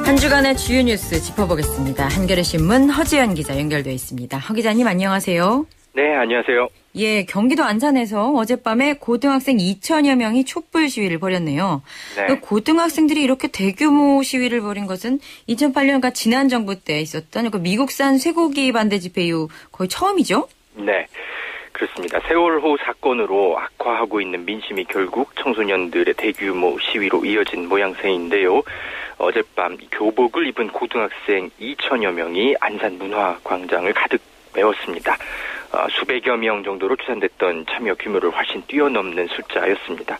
한 주간의 주요 뉴스 짚어보겠습니다. 한겨레신문 허지연 기자 연결되어 있습니다. 허 기자님 안녕하세요. 네, 안녕하세요. 예, 경기도 안산에서 어젯밤에 고등학생 2천여 명이 촛불 시위를 벌였네요. 네. 고등학생들이 이렇게 대규모 시위를 벌인 것은 2008년과 지난 정부 때 있었던 미국산 쇠고기 반대 집회 이후 거의 처음이죠? 네, 그렇습니다. 세월호 사건으로 악화하고 있는 민심이 결국 청소년들의 대규모 시위로 이어진 모양새인데요. 어젯밤 교복을 입은 고등학생 2천여 명이 안산 문화광장을 가득 메웠습니다. 수백여 명 정도로 추산됐던 참여 규모를 훨씬 뛰어넘는 숫자였습니다.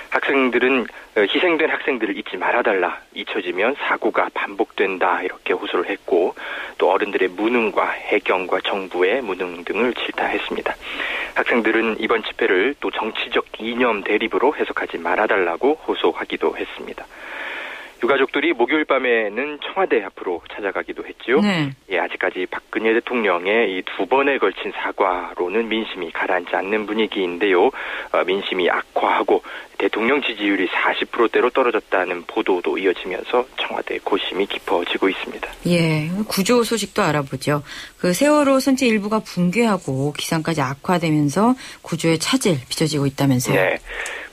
학생들은 희생된 학생들을 잊지 말아달라, 잊혀지면 사고가 반복된다 이렇게 호소를 했고, 또 어른들의 무능과 해경과 정부의 무능 등을 질타했습니다. 학생들은 이번 집회를 또 정치적 이념 대립으로 해석하지 말아달라고 호소하기도 했습니다. 유가족들이 목요일 밤에는 청와대 앞으로 찾아가기도 했죠. 네. 예, 아직까지 박근혜 대통령의 이 두 번에 걸친 사과로는 민심이 가라앉지 않는 분위기인데요. 민심이 악화하고 대통령 지지율이 40%대로 떨어졌다는 보도도 이어지면서 청와대 고심이 깊어지고 있습니다. 예, 구조 소식도 알아보죠. 세월호 선체 일부가 붕괴하고 기상까지 악화되면서 구조의 차질 빚어지고 있다면서요. 네.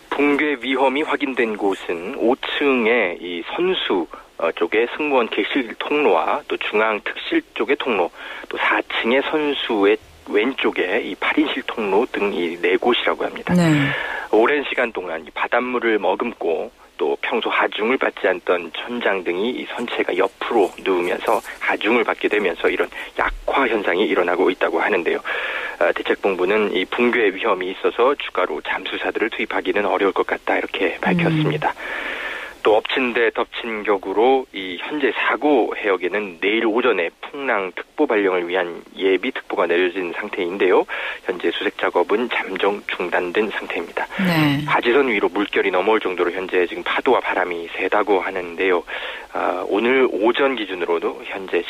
붕괴 위험이 확인된 곳은 5층의 이 선수 쪽의 승무원 객실 통로와 또 중앙 특실 쪽의 통로, 또 4층의 선수의 왼쪽에 이 8인실 통로 등 이 4곳이라고 합니다. 네. 오랜 시간 동안 이 바닷물을 머금고 또 평소 하중을 받지 않던 천장 등이 이 선체가 옆으로 누우면서 하중을 받게 되면서 이런 약화 현상이 일어나고 있다고 하는데요. 대책본부는 이 붕괴 위험이 있어서 추가로 잠수사들을 투입하기는 어려울 것 같다 이렇게 밝혔습니다. 또 엎친 데 덮친 격으로 이 현재 사고 해역에는 내일 오전에 풍랑특보 발령을 위한 예비 특보가 내려진 상태인데요. 현재 수색 작업은 잠정 중단된 상태입니다. 네. 바지선 위로 물결이 넘어올 정도로 현재 지금 파도와 바람이 세다고 하는데요. 오늘 오전 기준으로도 현재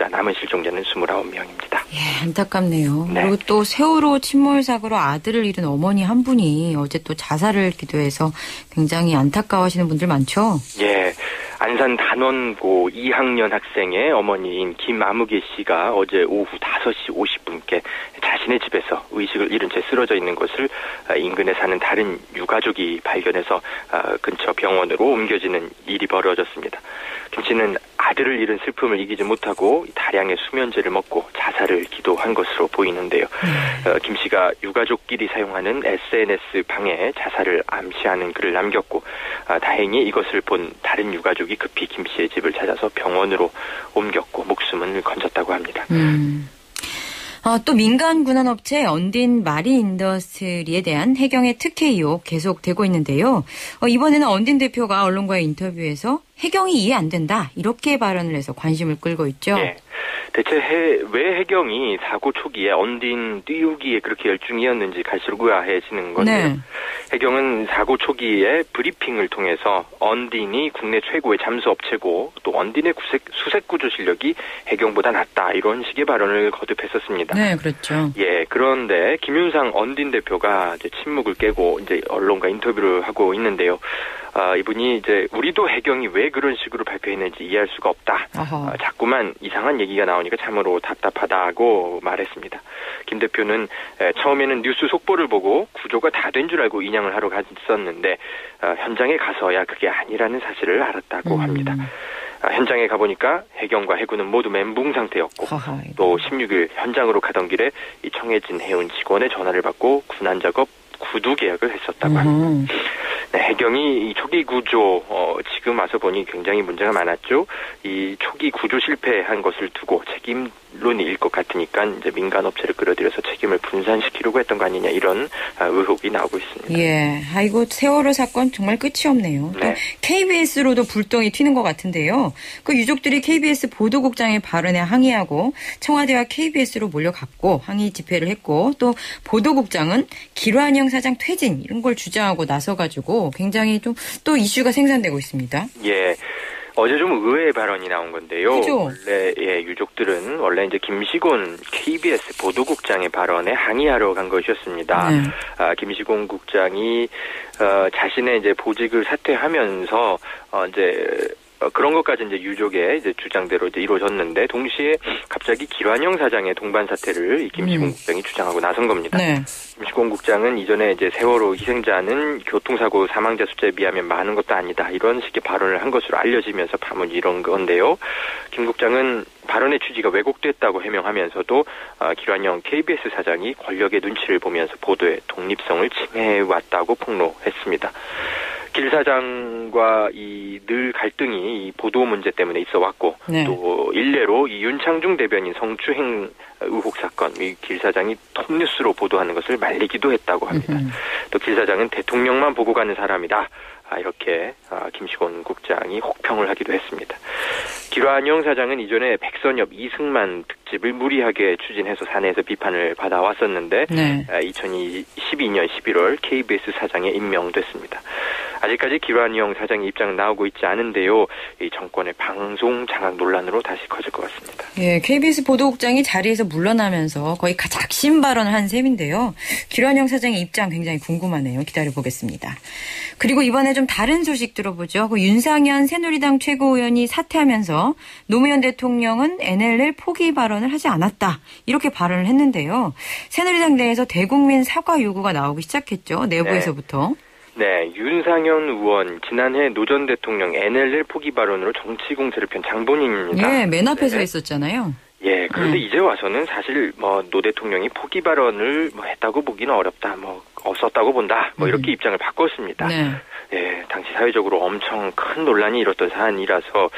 남은 실종자는 29명입니다. 예, 안타깝네요. 네. 그리고 또 세월호 침몰 사고로 아들을 잃은 어머니 한 분이 어제 또 자살을 기도해서 굉장히 안타까워하시는 분들 많죠? 예, 안산 단원고 2학년 학생의 어머니인 김아무개 씨가 어제 오후 5시 50분께 자신의 집에서 의식을 잃은 채 쓰러져 있는 것을 인근에 사는 다른 유가족이 발견해서 근처 병원으로 옮겨지는 일이 벌어졌습니다. 김 씨는 아들을 잃은 슬픔을 이기지 못하고 다량의 수면제를 먹고 자살을 기도한 것으로 보이는데요. 김 씨가 유가족끼리 사용하는 SNS 방에 자살을 암시하는 글을 남겼고, 다행히 이것을 본 다른 유가족이 급히 김 씨의 집을 찾아서 병원으로 옮겼고 목숨을 건졌다고 합니다. 또 민간 군함업체 언딘 마린 인더스트리에 대한 해경의 특혜 의혹 계속되고 있는데요. 이번에는 언딘 대표가 언론과의 인터뷰에서 해경이 이해 안 된다 이렇게 발언을 해서 관심을 끌고 있죠. 네. 대체 왜 해경이 사고 초기에 언딘 띄우기에 그렇게 열중이었는지 갈수록 의아해지는 건데요. 네. 해경은 사고 초기에 브리핑을 통해서 언딘이 국내 최고의 잠수업체고 또 언딘의 수색 구조 실력이 해경보다 낫다 이런 식의 발언을 거듭했었습니다. 네, 그렇죠. 예, 그런데 김윤상 언딘 대표가 이제 침묵을 깨고 이제 언론과 인터뷰를 하고 있는데요. 이분이 이제 우리도 해경이 왜 그런 식으로 발표했는지 이해할 수가 없다. 자꾸만 이상한 얘기가 나오니까 참으로 답답하다고 말했습니다. 김 대표는 처음에는 뉴스 속보를 보고 구조가 다 된 줄 알고 인양을 하러 갔었는데 현장에 가서야 그게 아니라는 사실을 알았다고 합니다. 현장에 가보니까 해경과 해군은 모두 멘붕 상태였고 또 16일 현장으로 가던 길에 이 청해진 해운 직원의 전화를 받고 군안 작업 구두 계약을 했었다고 합니다. 네, 해경이 이 초기 구조 지금 와서 보니 굉장히 문제가 많았죠. 이 초기 구조 실패한 것을 두고 책임론일 것 같으니까 이제 민간 업체를 끌어들여서 책임을 분산시키려고 했던 거 아니냐 이런 의혹이 나오고 있습니다. 예, 아이고 세월호 사건 정말 끝이 없네요. 네. 또 KBS로도 불똥이 튀는 것 같은데요. 그 유족들이 KBS 보도국장의 발언에 항의하고 청와대와 KBS로 몰려갔고 항의 집회를 했고 또 보도국장은 기란영 사장 퇴진 이런 걸 주장하고 나서가지고 굉장히 좀 또 이슈가 생산되고 있습니다. 예. 어제 좀 의외의 발언이 나온 건데요. 그죠? 원래 유족들은 원래 이제 김시곤 KBS 보도국장의 발언에 항의하러 간 것이었습니다. 네. 김시곤 국장이 자신의 이제 보직을 사퇴하면서 이제 그런 것까지 이제 유족의 이제 주장대로 이제 이루어졌는데 동시에 갑자기 길환영 사장의 동반 사퇴를 이 김시곤 국장이 주장하고 나선 겁니다. 네. 김시곤 국장은 이전에 이제 세월호 희생자는 교통사고 사망자 숫자에 비하면 많은 것도 아니다 이런 식의 발언을 한 것으로 알려지면서 파문이 이런 건데요. 김 국장은 발언의 취지가 왜곡됐다고 해명하면서도 길환영 KBS 사장이 권력의 눈치를 보면서 보도의 독립성을 침해해왔다고 폭로했습니다. 길 사장과 늘 갈등이 이 보도 문제 때문에 있어 왔고 네. 또 일례로 이 윤창중 대변인 성추행 의혹 사건 이 길 사장이 톱뉴스로 보도하는 것을 말리기도 했다고 합니다. 또 길 사장은 대통령만 보고 가는 사람이다. 이렇게 김시곤 국장이 혹평을 하기도 했습니다. 길환영 사장은 이전에 백선엽 이승만 특집을 무리하게 추진해서 사내에서 비판을 받아왔었는데 네. 2012년 11월 KBS 사장에 임명됐습니다. 아직까지 길환영 사장의 입장은 나오고 있지 않은데요. 이 정권의 방송 장악 논란으로 다시 커질 것 같습니다. 예, KBS 보도국장이 자리에서 물러나면서 거의 작심 발언을 한 셈인데요. 길환영 사장의 입장 굉장히 궁금하네요. 기다려보겠습니다. 그리고 이번에 좀 다른 소식 들어보죠. 윤상현 새누리당 최고위원이 사퇴하면서 노무현 대통령은 NLL 포기 발언을 하지 않았다. 이렇게 발언을 했는데요. 새누리당 내에서 대국민 사과 요구가 나오기 시작했죠. 내부에서부터. 네, 윤상현 의원 지난해 노 전 대통령 NLL 포기 발언으로 정치 공세를 편 장본인입니다. 예, 맨 앞에서 했었잖아요. 예, 그런데 이제 와서는 사실 노 대통령이 포기 발언을 했다고 보기는 어렵다. 없었다고 본다. 이렇게 입장을 바꿨습니다. 네. 예, 당시 사회적으로 엄청 큰 논란이 일었던 사안이라서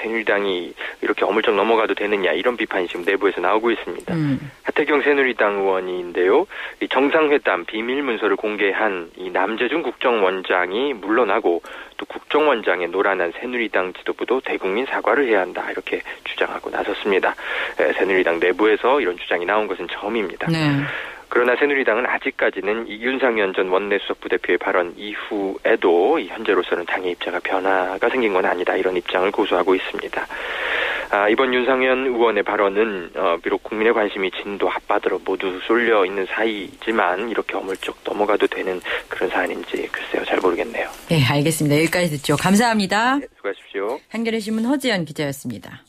새누리당이 이렇게 어물쩍 넘어가도 되느냐 이런 비판이 지금 내부에서 나오고 있습니다. 하태경 새누리당 의원인데요. 이 정상회담 비밀 문서를 공개한 이 남재준 국정원장이 물러나고 또 국정원장의 노란한 새누리당 지도부도 대국민 사과를 해야 한다 이렇게 주장하고 나섰습니다. 새누리당 내부에서 이런 주장이 나온 것은 처음입니다. 네. 그러나 새누리당은 아직까지는 이 윤상현 전 원내수석 부대표의 발언 이후에도 현재로서는 당의 입장에 변화가 생긴 건 아니다 이런 입장을 고수하고 있습니다. 이번 윤상현 의원의 발언은 비록 국민의 관심이 진도 앞바다로 모두 쏠려 있는 사이지만 이렇게 어물쩍 넘어가도 되는 그런 사안인지 글쎄요 잘 모르겠네요. 네, 알겠습니다. 여기까지 듣죠. 감사합니다. 네, 수고하십시오. 한겨레신문 허지연 기자였습니다.